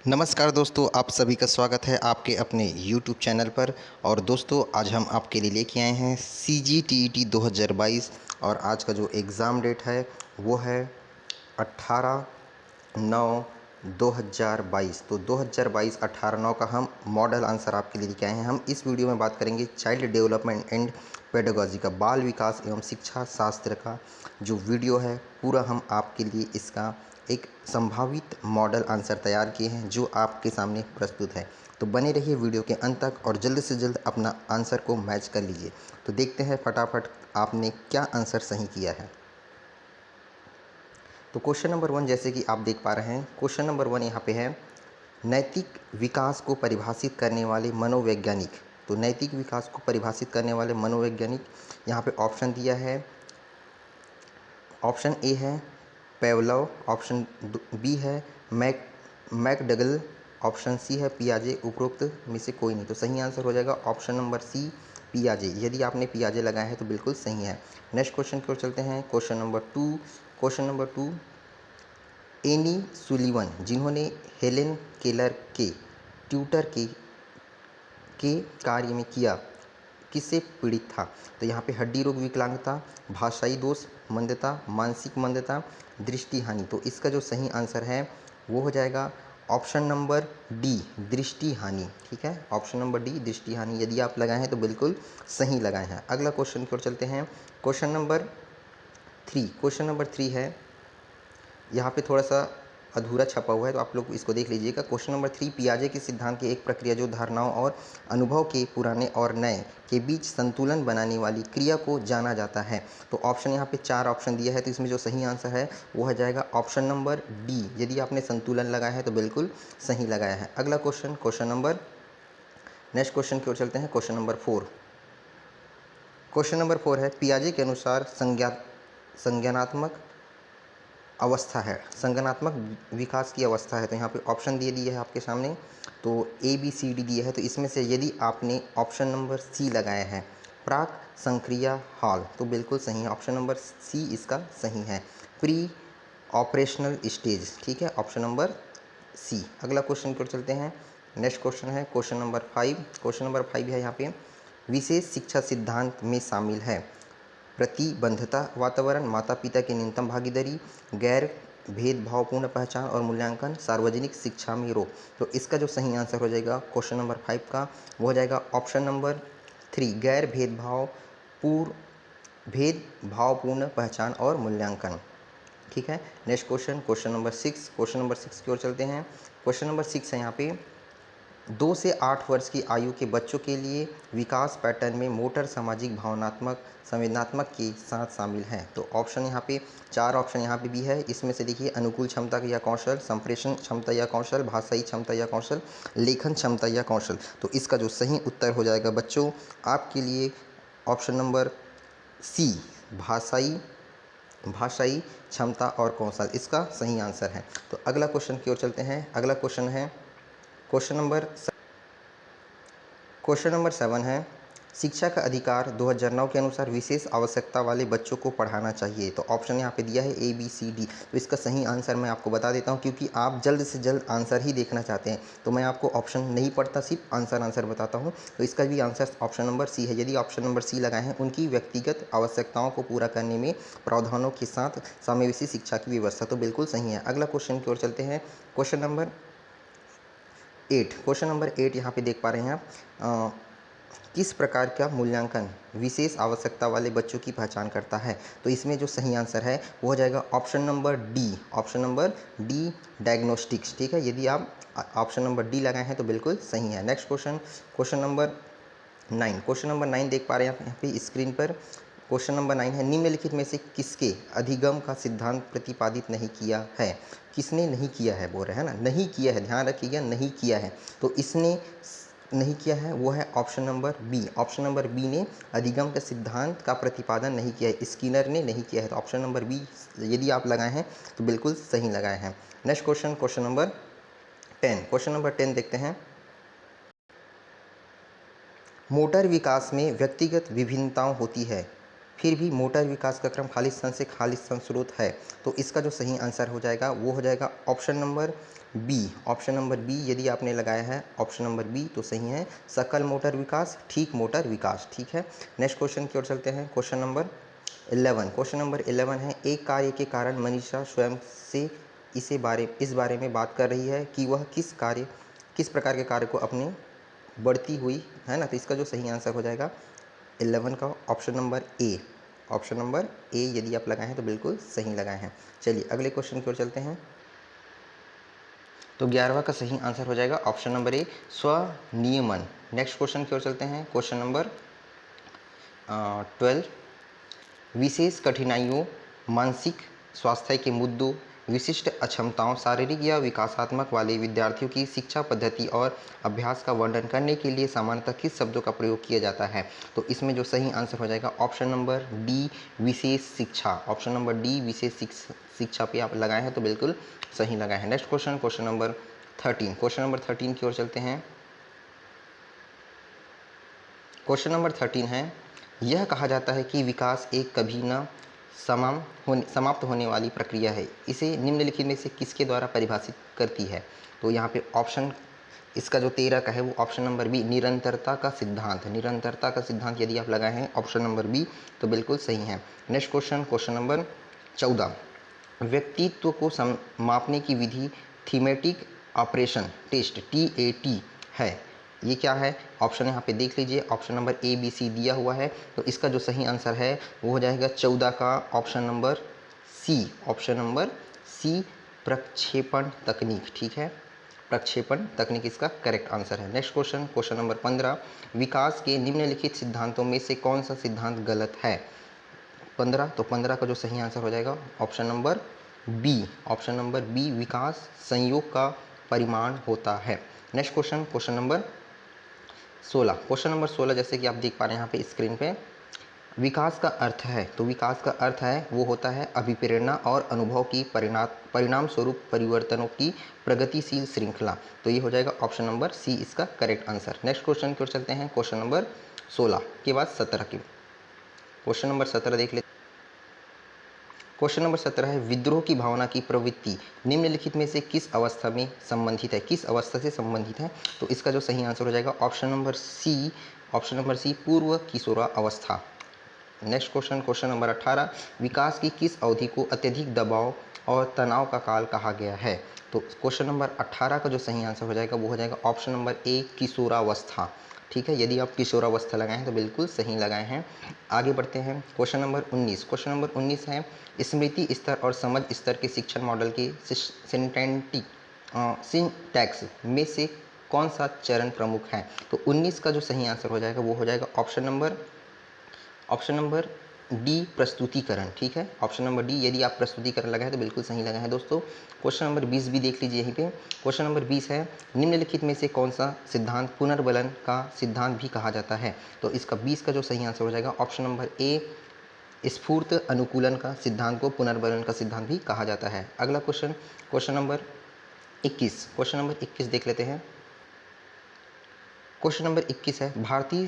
नमस्कार दोस्तों, आप सभी का स्वागत है आपके अपने यूट्यूब चैनल पर। और दोस्तों, आज हम आपके लिए लेके आए हैं CGTET 2022 और आज का जो एग्ज़ाम डेट है वो है 18/9/2022। तो 2022 18/9 का हम मॉडल आंसर आपके लिए लेके आए हैं। हम इस वीडियो में बात करेंगे चाइल्ड डेवलपमेंट एंड पेडागॉजी का, बाल विकास एवं शिक्षा शास्त्र का जो वीडियो है पूरा हम आपके लिए इसका एक संभावित मॉडल आंसर तैयार किए हैं जो आपके सामने प्रस्तुत है। तो बने रहिए वीडियो के अंत तक और जल्द से जल्द अपना आंसर को मैच कर लीजिए। तो देखते हैं फटाफट आपने क्या आंसर सही किया है। तो क्वेश्चन नंबर 1 जैसे कि आप देख पा रहे हैं, क्वेश्चन नंबर 1 यहाँ पे है, नैतिक विकास को परिभाषित करने वाले मनोवैज्ञानिक। तो नैतिक विकास को परिभाषित करने वाले मनोवैज्ञानिक यहाँ पे ऑप्शन दिया है। ऑप्शन ए है पेवलोव, ऑप्शन बी है मैकडगल, ऑप्शन सी है पियाजे। उपरोक्त में से कोई नहीं। तो सही आंसर हो जाएगा ऑप्शन नंबर सी पियाजे। यदि आपने पियाजे लगाया है तो बिल्कुल सही है। नेक्स्ट क्वेश्चन की ओर चलते हैं। Question number 2, question number 2, any Sullivan जिन्होंने हेलेन केलर के ट्यूटर के कार्य में किया, किससे पीड़ित था? तो यहाँ पे हड्डी रोग विकलांगता, भाषाई दोष, मंदता, मानसिक मंदता, दृष्टि हानि। तो इसका जो सही आंसर है वो हो जाएगा ऑप्शन नंबर डी, दृष्टि हानि। ठीक है, ऑप्शन नंबर डी, दृष्टि हानि। यदि आप लगाए हैं तो बिल्कुल सही लगाए हैं। अगला क्वेश्चन की ओर चलते हैं। क्वेश्चन नंबर 3, क्वेश्चन नंबर 3 है, यहाँ पे थोड़ा सा अधूरा छपा हुआ है तो आप लोग इसको देख लीजिएगा। क्वेश्चन नंबर 3, पियाजे के सिद्धांत की एक प्रक्रिया जो धारणाओं और अनुभव के पुराने और नए के बीच संतुलन बनाने वाली क्रिया को जाना जाता है। तो ऑप्शन यहाँ पे 4 ऑप्शन दिया है, तो इसमें जो सही आंसर है वो हो जाएगा ऑप्शन नंबर डी। यदि आपने संतुलन लगाया है तो बिल्कुल सही लगाया है। अगला question, question number, next question की ओर चलते हैं। क्वेश्चन नंबर 4, क्वेश्चन नंबर 4 है, पियाजे के अनुसार संज्ञानात्मक अवस्था है, संज्ञानात्मक विकास की अवस्था है। तो यहाँ पे ऑप्शन दे दिए है आपके सामने, तो ए बी सी डी दिए है। तो इसमें से यदि आपने ऑप्शन नंबर सी लगाया है प्राक संक्रिया हॉल, तो बिल्कुल सही है। ऑप्शन नंबर सी इसका सही है, प्री ऑपरेशनल स्टेज। ठीक है, ऑप्शन नंबर सी। अगला क्वेश्चन की ओर चलते हैं। नेक्स्ट क्वेश्चन है क्वेश्चन नंबर 5। क्वेश्चन नंबर 5 है यहाँ पे, विशेष शिक्षा सिद्धांत में शामिल है प्रतिबद्धता वातावरण, माता पिता की न्यूनतम भागीदारी, गैर भेदभावपूर्ण पहचान और मूल्यांकन, सार्वजनिक शिक्षा में रोक। तो इसका जो सही आंसर हो जाएगा क्वेश्चन नंबर 5 का वो हो जाएगा ऑप्शन नंबर 3, गैर भेदभावपूर्ण पहचान और मूल्यांकन। ठीक है, next question, question number 6, question number 6 की ओर चलते हैं। क्वेश्चन नंबर 6 है यहाँ पे, 2 से 8 वर्ष की आयु के बच्चों के लिए विकास पैटर्न में मोटर, सामाजिक, भावनात्मक, संवेदनात्मक के साथ शामिल है। तो ऑप्शन यहाँ पे 4 ऑप्शन यहाँ पे भी है। इसमें से देखिए, अनुकूल क्षमता या कौशल, संप्रेषण क्षमता या कौशल, भाषाई क्षमता या कौशल, लेखन क्षमता या कौशल। तो इसका जो सही उत्तर हो जाएगा बच्चों आपके लिए ऑप्शन नंबर सी, भाषाई भाषाई क्षमता और कौशल, इसका सही आंसर है। तो अगला क्वेश्चन की ओर चलते हैं। अगला क्वेश्चन है क्वेश्चन नंबर 7 है, शिक्षा का अधिकार 2009 के अनुसार विशेष आवश्यकता वाले बच्चों को पढ़ाना चाहिए। तो ऑप्शन यहाँ पे दिया है ए बी सी डी। तो इसका सही आंसर मैं आपको बता देता हूँ, क्योंकि आप जल्द से जल्द आंसर ही देखना चाहते हैं तो मैं आपको ऑप्शन नहीं पढ़ता, सिर्फ आंसर बताता हूँ। तो इसका भी आंसर ऑप्शन नंबर सी है। यदि ऑप्शन नंबर सी लगाए हैं, उनकी व्यक्तिगत आवश्यकताओं को पूरा करने में प्रावधानों के साथ समावेशी शिक्षा की व्यवस्था, तो बिल्कुल सही है। अगला क्वेश्चन की ओर चलते हैं। क्वेश्चन नंबर 8, क्वेश्चन नंबर 8 यहाँ पे देख पा रहे हैं आप, किस प्रकार का मूल्यांकन विशेष आवश्यकता वाले बच्चों की पहचान करता है? तो इसमें जो सही आंसर है वो हो जाएगा option number D, option number D, diagnostics. ठीक है, यदि आप ऑप्शन नंबर डी लगाए हैं तो बिल्कुल सही है। Next question, question number 9, question number 9 देख पा रहे हैं आप यहाँ पे स्क्रीन पर। क्वेश्चन नंबर 9 है, निम्नलिखित में से किसके अधिगम का सिद्धांत प्रतिपादित नहीं किया है? किसने नहीं किया है बोल रहे हैं ना, नहीं किया है, ध्यान रखिएगा, नहीं किया है। तो इसने नहीं किया है वो है option number B. Option number B ने अधिगम के सिद्धांत का प्रतिपादन नहीं किया है, स्किनर ने नहीं किया है। तो ऑप्शन नंबर बी यदि आप लगाए हैं तो बिल्कुल सही लगाए हैं। Next question, question number 10, question number 10 देखते हैं। मोटर विकास में व्यक्तिगत विभिन्नताएं होती है, फिर भी मोटर विकास का क्रम खालिस्तान से खालिस्तान स्रोत है। तो इसका जो सही आंसर हो जाएगा वो हो जाएगा option number B. Option number B यदि आपने लगाया है ऑप्शन नंबर बी तो सही है, सकल मोटर विकास, ठीक मोटर विकास। ठीक है, नेक्स्ट क्वेश्चन की ओर चलते हैं। Question number 11। क्वेश्चन नंबर 11 है, एक कार्य के कारण मनीषा स्वयं से इस बारे में बात कर रही है कि वह किस प्रकार के कार्य को अपनी बढ़ती हुई है ना। तो इसका जो सही आंसर हो जाएगा 11 का ऑप्शन नंबर ए। ऑप्शन नंबर ए यदि आप लगाए हैं तो बिल्कुल सही लगाए हैं। चलिए अगले क्वेश्चन की ओर चलते हैं। तो 11वां का सही आंसर हो जाएगा ऑप्शन नंबर ए, स्वनियमन। नेक्स्ट क्वेश्चन की ओर चलते हैं। Question number 12। विशेष कठिनाइयों, मानसिक स्वास्थ्य के मुद्दों, विशिष्ट अक्षमताओं, शारीरिक या विकासात्मक वाले विद्यार्थियों की शिक्षा पद्धति और अभ्यास का वर्णन करने के लिए सामान्यतः किस शब्दों का प्रयोग किया जाता है। तो इसमें जो सही आंसर हो जाएगा ऑप्शन नंबर डी, विशेष शिक्षा। ऑप्शन नंबर डी, विशेष शिक्षा पे आप लगाए हैं तो बिल्कुल सही लगाए हैं। Next question, question number 13। Question number 13 की ओर चलते हैं। क्वेश्चन नंबर 13 है, यह कहा जाता है कि विकास एक कभी न समाप्त होने वाली प्रक्रिया है, इसे निम्नलिखित में से किसके द्वारा परिभाषित करती है। तो यहाँ पे ऑप्शन इसका जो 13 का है वो ऑप्शन नंबर बी, निरंतरता का सिद्धांत। निरंतरता का सिद्धांत यदि आप लगाए हैं ऑप्शन नंबर बी तो बिल्कुल सही है। Next question, question number 14। व्यक्तित्व को मापने की विधि थीमेटिक ऑपरेशन टेस्ट, TAT है। ये क्या है? ऑप्शन यहाँ पे देख लीजिए, option number A B C दिया हुआ है। तो इसका जो सही आंसर है वो हो जाएगा 14 का option number C. Option number C, प्रक्षेपण तकनीक। ठीक है, प्रक्षेपण तकनीक इसका करेक्ट आंसर है। Next question, question number 15। विकास के निम्नलिखित सिद्धांतों में से कौन सा सिद्धांत गलत है? 15, तो 15 का जो सही आंसर हो जाएगा option number B. Option number B, विकास संयोग का परिमाण होता है। Next question, question number 16। Question number 16 जैसे कि आप देख पा रहे हैं यहाँ पे स्क्रीन पे, विकास का अर्थ है, तो विकास का अर्थ है वो होता है अभिप्रेरणा और अनुभव की परिणाम स्वरूप परिवर्तनों की प्रगतिशील श्रृंखला। तो ये हो जाएगा ऑप्शन नंबर सी इसका करेक्ट आंसर। नेक्स्ट क्वेश्चन की ओर चलते हैं। क्वेश्चन नंबर 16 के बाद 17 की क्वेश्चन नंबर 17 देख लेते हैं। क्वेश्चन नंबर 17 है, विद्रोह की भावना की प्रवृत्ति निम्नलिखित में से किस अवस्था में संबंधित है, किस अवस्था से संबंधित है? तो इसका जो सही आंसर हो जाएगा option number C. Option number C, पूर्व किशोरा अवस्था। Next question, question number 18। विकास की किस अवधि को अत्यधिक दबाव और तनाव का काल कहा गया है? तो क्वेश्चन नंबर 18 का जो सही आंसर हो जाएगा वो हो जाएगा ऑप्शन नंबर ए, किशोरावस्था। ठीक है, यदि आप किशोरावस्था लगाए हैं तो बिल्कुल सही लगाए हैं। आगे बढ़ते हैं। Question number 19। क्वेश्चन नंबर 19 है, स्मृति स्तर और समझ स्तर के शिक्षण मॉडल के सिंटैक्स में से कौन सा चरण प्रमुख है? तो 19 का जो सही आंसर हो जाएगा वो हो जाएगा ऑप्शन नंबर डी, प्रस्तुतिकरण। ठीक है, ऑप्शन नंबर डी, यदि आप प्रस्तुतिकरण लगाए तो बिल्कुल सही लगाए हैं दोस्तों। क्वेश्चन नंबर 20 भी देख लीजिए यहीं पे। क्वेश्चन नंबर 20 है, निम्नलिखित में से कौन सा सिद्धांत पुनर्बलन का सिद्धांत भी कहा जाता है? तो इसका 20 का जो सही आंसर हो जाएगा ऑप्शन नंबर ए, स्फूर्त अनुकूलन का सिद्धांत को पुनर्बलन का सिद्धांत भी कहा जाता है। अगला question, question number 21। Question number 21 देख लेते हैं। क्वेश्चन नंबर 21 है, भारतीय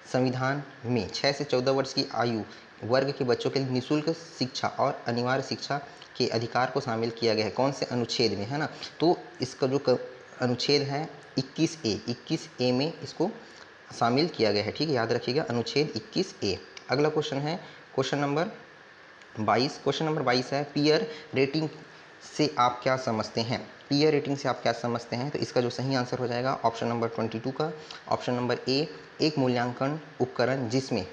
संविधान में 6 से 14 वर्ष की आयु वर्ग के बच्चों के लिए निःशुल्क शिक्षा और अनिवार्य शिक्षा के अधिकार को शामिल किया गया है, कौन से अनुच्छेद में, है ना? तो इसका जो अनुच्छेद है 21A में इसको शामिल किया गया है। ठीक है, याद रखिएगा अनुच्छेद 21A। अगला क्वेश्चन है क्वेश्चन नंबर 22। क्वेश्चन नंबर 22 है, पीयर रेटिंग से आप क्या समझते हैं? पीयर रेटिंग से आप क्या समझते हैं? तो इसका जो सही आंसर हो जाएगा ऑप्शन नंबर 22 का ऑप्शन नंबर ए, एक मूल्यांकन उपकरण जिसमें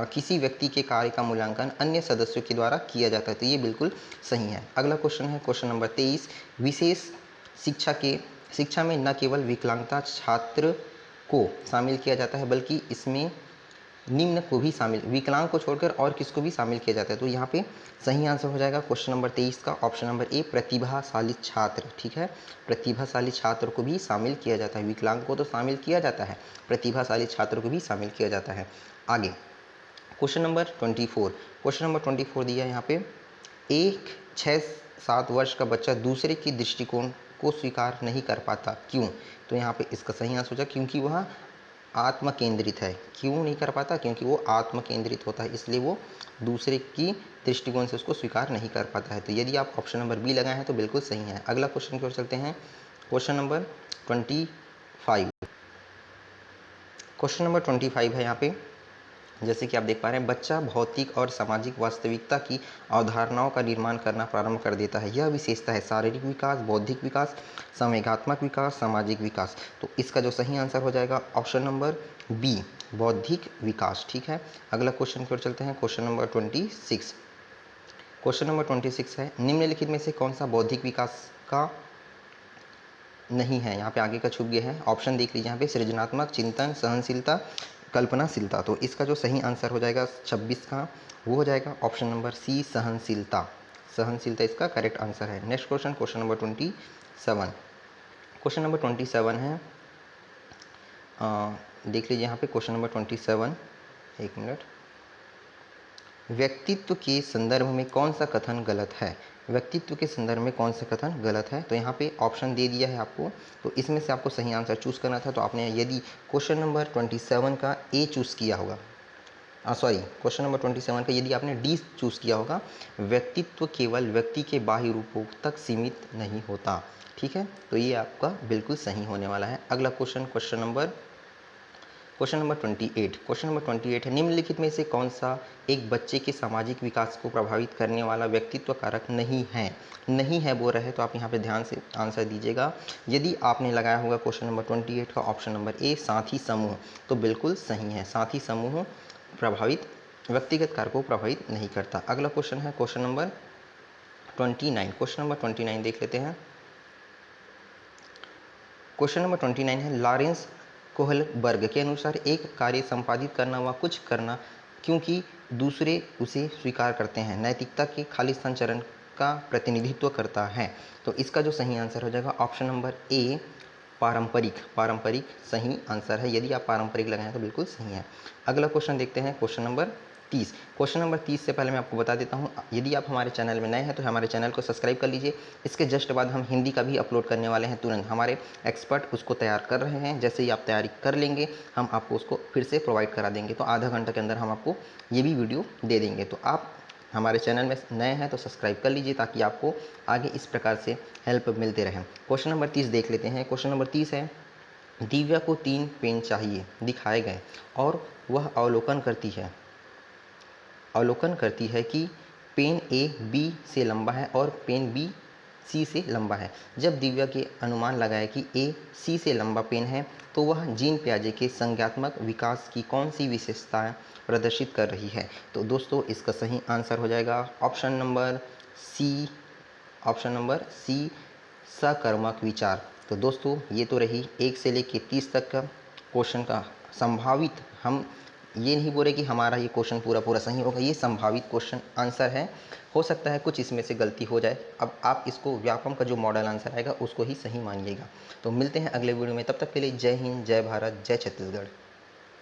किसी व्यक्ति के कार्य का मूल्यांकन अन्य सदस्यों के द्वारा किया जाता है। तो ये बिल्कुल सही है। अगला क्वेश्चन है क्वेश्चन नंबर 23। विशेष शिक्षा में न केवल विकलांगता छात्र को शामिल किया जाता है बल्कि इसमें निम्न को भी शामिल, विकलांग को छोड़कर और किसको भी शामिल किया जाता है? तो यहाँ पे सही आंसर हो जाएगा क्वेश्चन नंबर 23 का ऑप्शन नंबर ए, प्रतिभाशाली छात्र। ठीक है, प्रतिभाशाली छात्र को भी शामिल किया जाता है, विकलांग को तो शामिल किया जाता है, प्रतिभाशाली छात्र को भी शामिल किया जाता है। आगे क्वेश्चन नंबर 24। क्वेश्चन नंबर 24 दिया यहाँ पे, एक 6-7 वर्ष का बच्चा दूसरे के दृष्टिकोण को स्वीकार नहीं कर पाता, क्यों? तो यहाँ पे इसका सही आंसर हो जाएगा क्योंकि वह आत्म केंद्रित है। क्यों नहीं कर पाता? क्योंकि वो आत्म केंद्रित होता है, इसलिए वो दूसरे की दृष्टिकोण से उसको स्वीकार नहीं कर पाता है। तो यदि आप ऑप्शन नंबर बी लगाए हैं तो बिल्कुल सही है। अगला क्वेश्चन की ओर चलते हैं। Question number 25। क्वेश्चन नंबर 25 है यहाँ पे, जैसे कि आप देख पा रहे हैं, बच्चा भौतिक और सामाजिक वास्तविकता की अवधारणाओं का निर्माण करना प्रारंभ कर देता है। यह विशेषता है शारीरिक विकास, बौद्धिक विकास, संवेगात्मक विकास, सामाजिक विकास। तो इसका जो सही आंसर हो जाएगा ऑप्शन नंबर बी, बौद्धिक विकास। ठीक है, अगला क्वेश्चन की ओर चलते हैं। Question number 26। क्वेश्चन नंबर 26 है, निम्नलिखित में से कौन सा बौद्धिक विकास का नहीं है? यहाँ पे आगे का छूट गया है। ऑप्शन देख लीजिए यहाँ पे, सृजनात्मक, चिंतन, सहनशीलता, कल्पनाशीलता। तो इसका जो सही आंसर हो जाएगा 26 का, वो हो जाएगा ऑप्शन नंबर सी, सहनशीलता। सहनशीलता इसका करेक्ट आंसर है। Next question, question number 27। Question number 27 है, देख लीजिए यहाँ पे क्वेश्चन नंबर 27। एक मिनट। व्यक्तित्व के संदर्भ में कौन सा कथन गलत है? व्यक्तित्व के संदर्भ में कौन सा कथन गलत है? तो यहाँ पे ऑप्शन दे दिया है आपको, तो इसमें से आपको सही आंसर चूज़ करना था। तो आपने यदि क्वेश्चन नंबर 27 का ए चूज़ किया होगा, सॉरी, क्वेश्चन नंबर 27 का यदि आपने डी चूज़ किया होगा, व्यक्तित्व केवल व्यक्ति के बाह्य रूपों तक सीमित नहीं होता। ठीक है, तो ये आपका बिल्कुल सही होने वाला है। अगला question, question number 28। Question number 28 है, निम्नलिखित में से कौन सा एक बच्चे के सामाजिक विकास को प्रभावित करने वाला व्यक्तित्व कारक नहीं है? नहीं है बोल रहे हैं, तो आप यहाँ पे ध्यान से आंसर दीजिएगा। यदि आपने लगाया होगा क्वेश्चन नंबर 28 का ऑप्शन नंबर ए, साथी समूह, तो बिल्कुल सही है। साथी समूह प्रभावित, व्यक्तिगत कारक को प्रभावित नहीं करता। अगला क्वेश्चन है क्वेश्चन नंबर 29। क्वेश्चन नंबर 29 देख लेते हैं। क्वेश्चन नंबर 29 है, लॉरेंस कोहलबर्ग के अनुसार एक कार्य संपादित करना व कुछ करना क्योंकि दूसरे उसे स्वीकार करते हैं, नैतिकता के खालिस्तान चरण का प्रतिनिधित्व करता है। तो इसका जो सही आंसर हो जाएगा ऑप्शन नंबर ए, पारंपरिक। पारंपरिक सही आंसर है। यदि आप पारंपरिक लगाएं तो बिल्कुल सही है। अगला क्वेश्चन देखते हैं, क्वेश्चन नंबर 30। क्वेश्चन नंबर 30 से पहले मैं आपको बता देता हूं, यदि आप हमारे चैनल में नए हैं तो हमारे चैनल को सब्सक्राइब कर लीजिए। इसके जस्ट बाद हम हिंदी का भी अपलोड करने वाले हैं तुरंत। हमारे एक्सपर्ट उसको तैयार कर रहे हैं, जैसे ही आप तैयारी कर लेंगे हम आपको उसको फिर से प्रोवाइड करा देंगे। तो आधा घंटा के अंदर हम आपको ये भी वीडियो दे देंगे। तो आप हमारे चैनल में नए हैं तो सब्सक्राइब कर लीजिए, ताकि आपको आगे इस प्रकार से हेल्प मिलते रहे। क्वेश्चन नंबर 30 देख लेते हैं। क्वेश्चन नंबर 30 है, दिव्या को 3 पेन चाहिए दिखाए गए और वह अवलोकन करती है कि पेन ए बी से लंबा है और पेन बी सी से लंबा है। जब दिव्या के अनुमान लगाए कि ए सी से लंबा पेन है, तो वह जीन पियाजे के संज्ञात्मक विकास की कौन सी विशेषताएं प्रदर्शित कर रही है? तो दोस्तों इसका सही आंसर हो जाएगा option number C, option number C, सकर्मक विचार। तो दोस्तों ये तो रही 1 से लेकर 30 तक का क्वेश्चन का संभावित, हम ये नहीं बोल रहे कि हमारा ये क्वेश्चन पूरा पूरा सही होगा, ये संभावित क्वेश्चन आंसर है। हो सकता है कुछ इसमें से गलती हो जाए। अब आप इसको व्यापम का जो मॉडल आंसर आएगा उसको ही सही मानिएगा। तो मिलते हैं अगले वीडियो में, तब तक के लिए जय हिंद, जय भारत, जय छत्तीसगढ़।